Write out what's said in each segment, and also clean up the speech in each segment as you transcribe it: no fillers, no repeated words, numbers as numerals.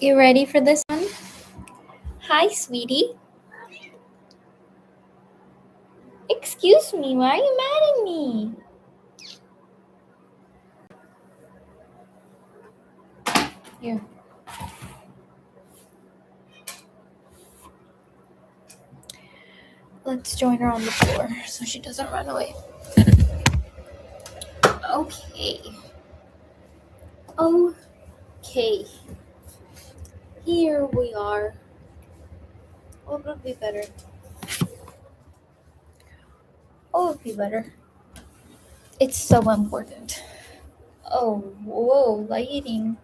You ready for this one? Hi, sweetie. Excuse me, why are you mad at me? Here. Let's join her on the floor so she doesn't run away. Okay. Okay. Here we are. What would be better? What would be better? It's so important. Oh, whoa, lighting.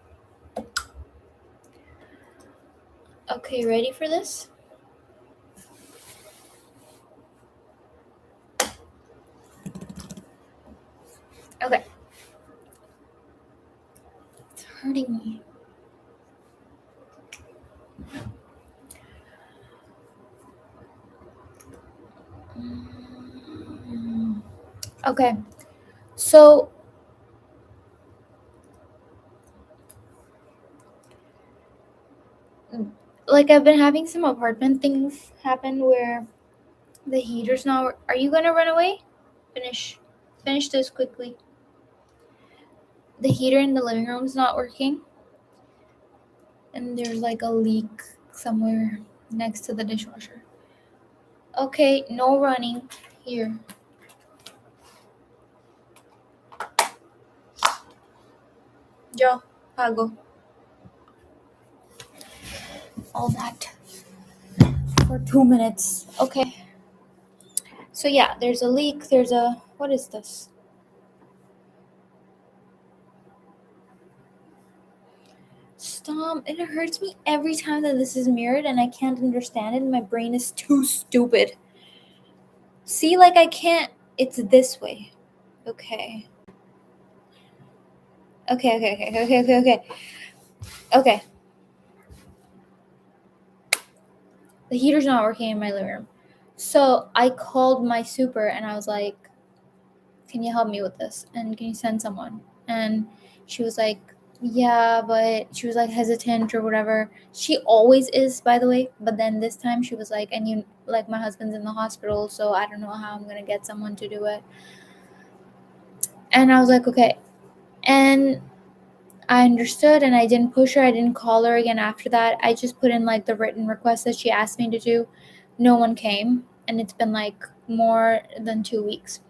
Okay, ready for this? Okay. It's hurting me. Okay. So, like, I've been having some apartment things happen where the heater's not. Are you gonna run away? Finish this quickly. The heater in the living room is not working, and there's like a leak somewhere next to the dishwasher. Okay, no running. Here. Yo, pago. All that for 2 minutes. Okay. So yeah, there's a leak. What is this? Stop. It hurts me every time that this is mirrored and I can't understand it. My brain is too stupid. See, like I can't. It's this way. Okay. Okay. The heater's not working in my living room. So I called my super and I was like, can you help me with this? And can you send someone? And she was like, yeah, but she was like hesitant or whatever. She always is, by the way. But then this time she was like, and you, like, my husband's in the hospital, so I don't know how I'm going to get someone to do it. And I was like, okay. And I understood and I didn't push her. I didn't call her again after that. I just put in like the written request that she asked me to do. No one came. And it's been like more than 2 weeks.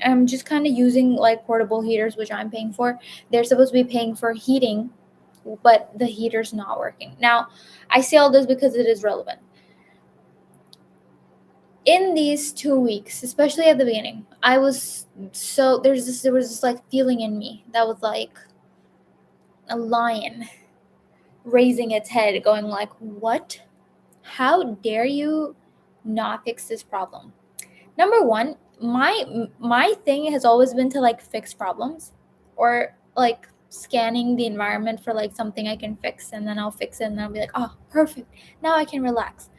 I'm just kind of using like portable heaters, which I'm paying for. They're supposed to be paying for heating, but the heater's not working. Now, I say all this because it is relevant. In these 2 weeks, especially at the beginning, I was so there was this like feeling in me that was like a lion raising its head, going like, what? How dare you not fix this problem? Number one, my thing has always been to like fix problems, or like scanning the environment for like something I can fix, and then I'll fix it and I'll be like, oh, perfect, now I can relax,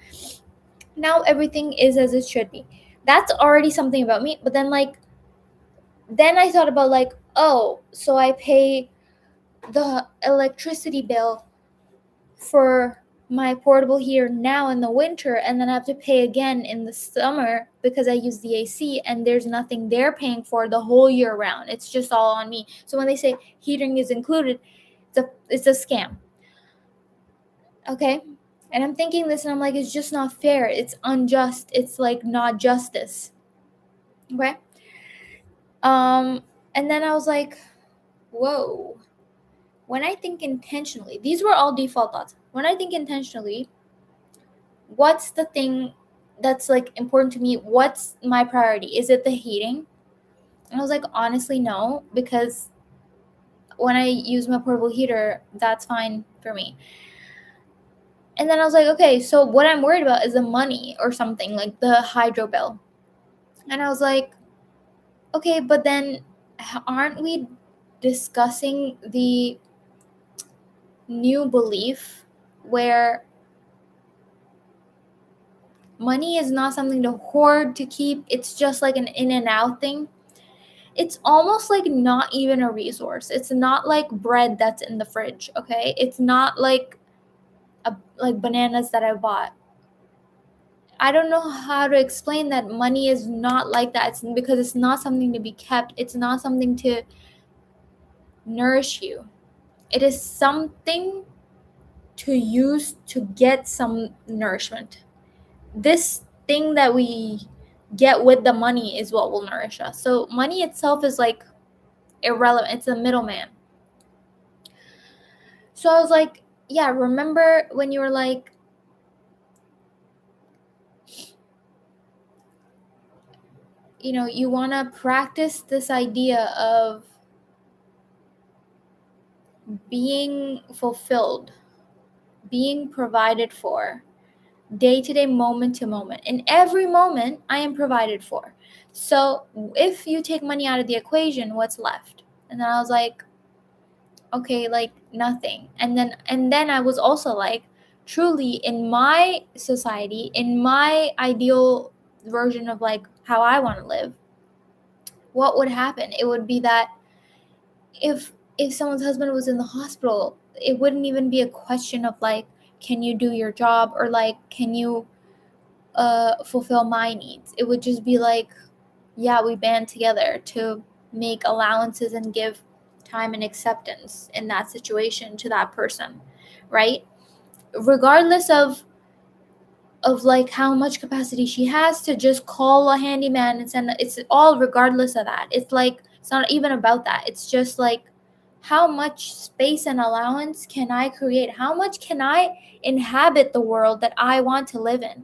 now everything is as it should be. That's already something about me. But then I thought about like, oh, so I pay the electricity bill for my portable heater now in the winter, and then I have to pay again in the summer because I use the AC, and there's nothing they're paying for the whole year round. It's just all on me. So when they say heating is included, it's a scam. Okay? And I'm thinking this and I'm like, it's just not fair. It's unjust. It's like not justice. Okay? And then I was like, whoa. When I think intentionally, these were all default thoughts. When I think intentionally, what's the thing that's like important to me? What's my priority? Is it the heating? And I was like, honestly, no, because when I use my portable heater, that's fine for me. And then I was like, okay, so what I'm worried about is the money or something, like the hydro bill. And I was like, okay, but then aren't we discussing the new belief where money is not something to hoard, to keep? It's just like an in and out thing. It's almost like not even a resource. It's not like bread that's in the fridge, okay? It's not like like bananas that I bought. I don't know how to explain that money is not like that. It's because it's not something to be kept. It's not something to nourish you. It is something to use to get some nourishment. This thing that we get with the money is what will nourish us. So money itself is like irrelevant. It's a middleman. So I was like, yeah, remember when you were like, you want to practice this idea of being fulfilled, being provided for, day to day, moment to moment. In every moment, I am provided for. So if you take money out of the equation, what's left? And then I was like, okay, like nothing. And then I was also like, truly, in my society, in my ideal version of like how I want to live, what would happen? It would be that if someone's husband was in the hospital, it wouldn't even be a question of like, can you do your job, or like, can you fulfill my needs? It would just be like, yeah, we band together to make allowances and give time and acceptance in that situation to that person, right? Regardless of like how much capacity she has to just call a handyman and send, it's all regardless of that. It's like, it's not even about that. It's just like, how much space and allowance can I create? How much can I inhabit the world that I want to live in?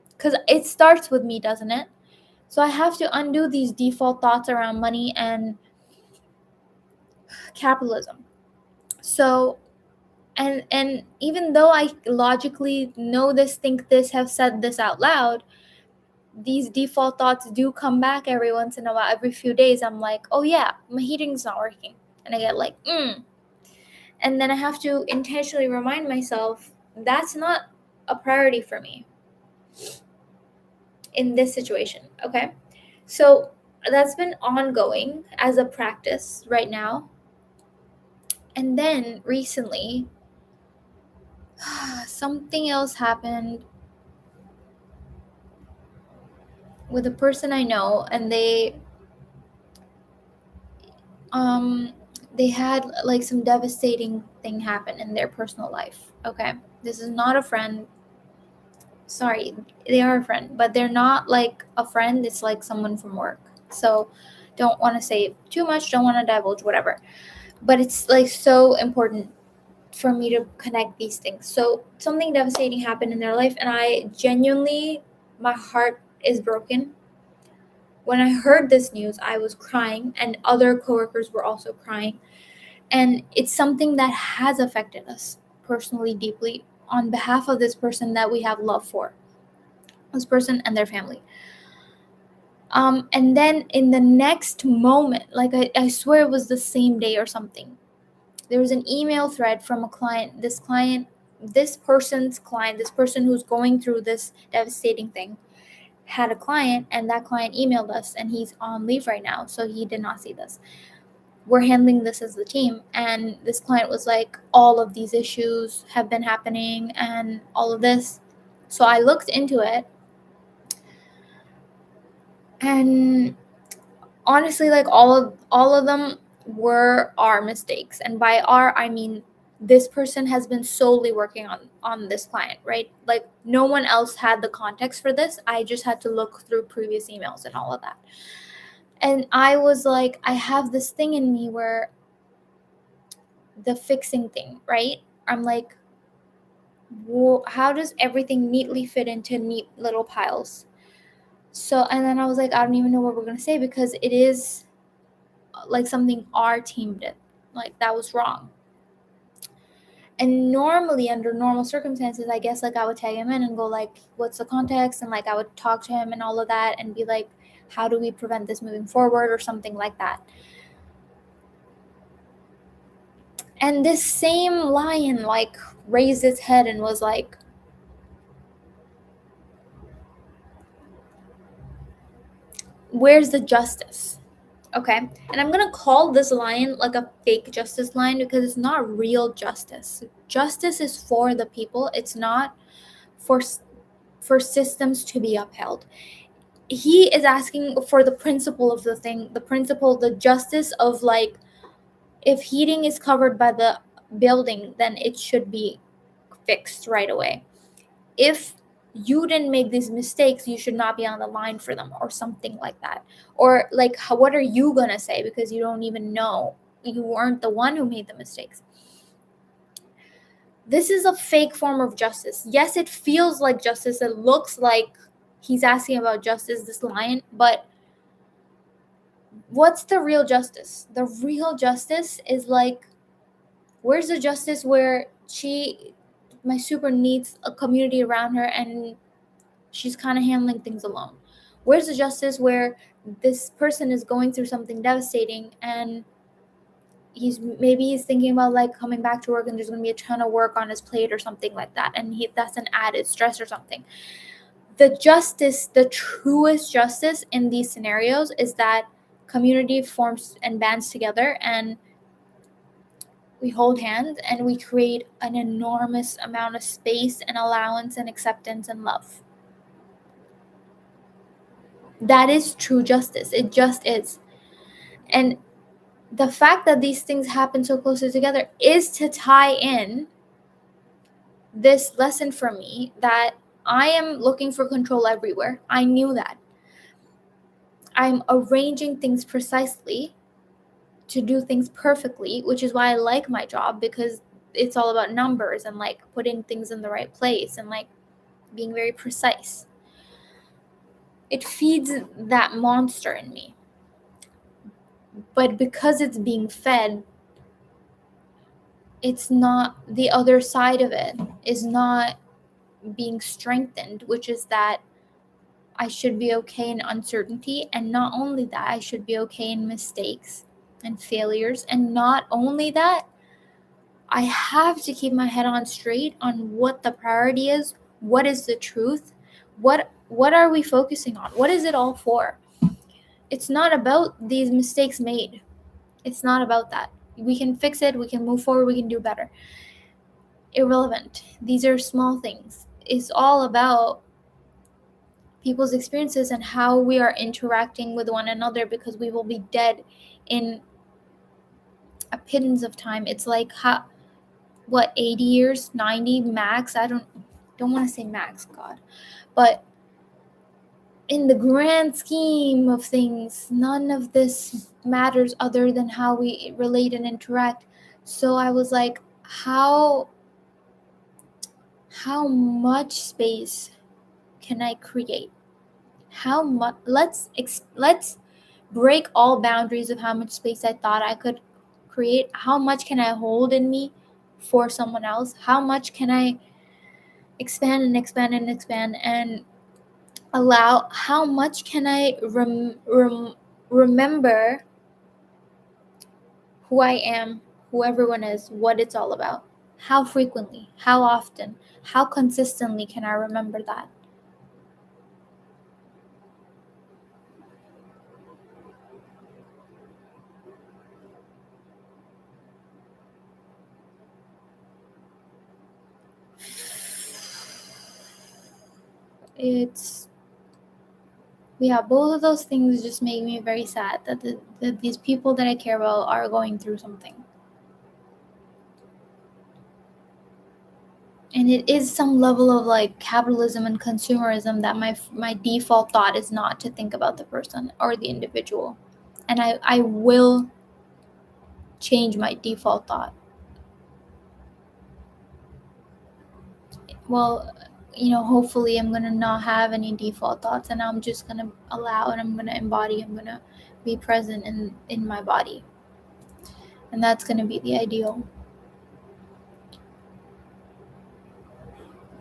Because it starts with me, doesn't it? So I have to undo these default thoughts around money and capitalism. So and even though I logically know this, think this, have said this out loud, these default thoughts do come back every once in a while. Every few days I'm like, oh yeah, my heating's not working, and I get like and then I have to intentionally remind myself that's not a priority for me in this situation. Okay, so that's been ongoing as a practice right now. And then recently, something else happened with a person I know, and they had like some devastating thing happen in their personal life. Okay, this is not a friend. Sorry, they are a friend, but they're not like a friend. It's like someone from work. So don't want to say too much, don't want to divulge, whatever. But it's like so important for me to connect these things. So something devastating happened in their life, and I genuinely, my heart is broken. When I heard this news, I was crying, and other coworkers were also crying. And it's something that has affected us personally deeply on behalf of this person that we have love for, this person and their family. And then in the next moment, like I swear it was the same day or something, there was an email thread from a client, this person's client, this person who's going through this devastating thing, had a client, and that client emailed us, and he's on leave right now, so he did not see this. We're handling this as the team, and this client was like, all of these issues have been happening and all of this. So I looked into it, and honestly, like all of them were our mistakes. And by our, I mean this person has been solely working on this client, right? Like no one else had the context for this. I just had to look through previous emails and all of that. And I was like, I have this thing in me where the fixing thing, right? I'm like, how does everything neatly fit into neat little piles? So, and then I was like, I don't even know what we're going to say, because it is like something our team did. Like that was wrong. And normally, under normal circumstances, I guess like I would tag him in and go like, what's the context? And like I would talk to him and all of that and be like, how do we prevent this moving forward, or something like that. And this same lion like raised its head and was like, where's the justice? Okay, and I'm gonna call this line like a fake justice line because it's not real justice. Justice is for the people. It's not for systems to be upheld. He is asking for the principle of the thing, the principle, the justice of like, if heating is covered by the building, then it should be fixed right away. If you didn't make these mistakes, you should not be on the line for them, or something like that. Or like, what are you gonna say, because you don't even know, you weren't the one who made the mistakes. This is a fake form of justice. Yes, it feels like justice, it looks like he's asking about justice, this line, but what's the real justice? The real justice is like, where's the justice where my super needs a community around her and she's kind of handling things alone? Where's the justice where this person is going through something devastating and he's thinking about like coming back to work, and there's going to be a ton of work on his plate or something like that, and that's an added stress or something. The justice, the truest justice in these scenarios, is that community forms and bands together, and we hold hands and we create an enormous amount of space and allowance and acceptance and love. That is true justice. It just is. And the fact that these things happen so closely together is to tie in this lesson for me that I am looking for control everywhere. I knew that. I'm arranging things precisely to do things perfectly, which is why I like my job, because it's all about numbers and like putting things in the right place and like being very precise. It feeds that monster in me. But because it's being fed, it's not, the other side of it is not being strengthened, which is that I should be okay in uncertainty. And not only that, I should be okay in mistakes and failures. And not only that, I have to keep my head on straight on what the priority is, what is the truth, what are we focusing on, what is it all for. It's not about these mistakes made. It's not about that. We can fix it, we can move forward, we can do better. Irrelevant. These are small things. It's all about people's experiences and how we are interacting with one another, because we will be dead in a pittance of time. It's like, 80 years, 90 max. I don't want to say max, God, but in the grand scheme of things, none of this matters other than how we relate and interact. So I was like, how much space can I create? How much? Let's break all boundaries of how much space I thought I could create. How much can I hold in me for someone else? How much can I expand and expand and expand and allow? How much can I remember who I am, who everyone is, what it's all about? How frequently? How often? How consistently can I remember that? It's, yeah, both of those things just make me very sad that, that these people that I care about are going through something. And it is some level of like capitalism and consumerism that my default thought is not to think about the person or the individual. And I will change my default thought. Well, hopefully I'm going to not have any default thoughts, and I'm just going to allow, and I'm going to embody, I'm going to be present in my body. And that's going to be the ideal.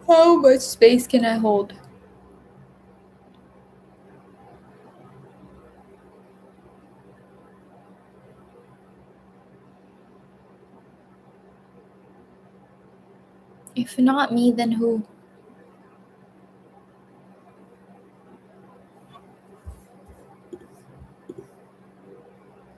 How much space can I hold? If not me, then who?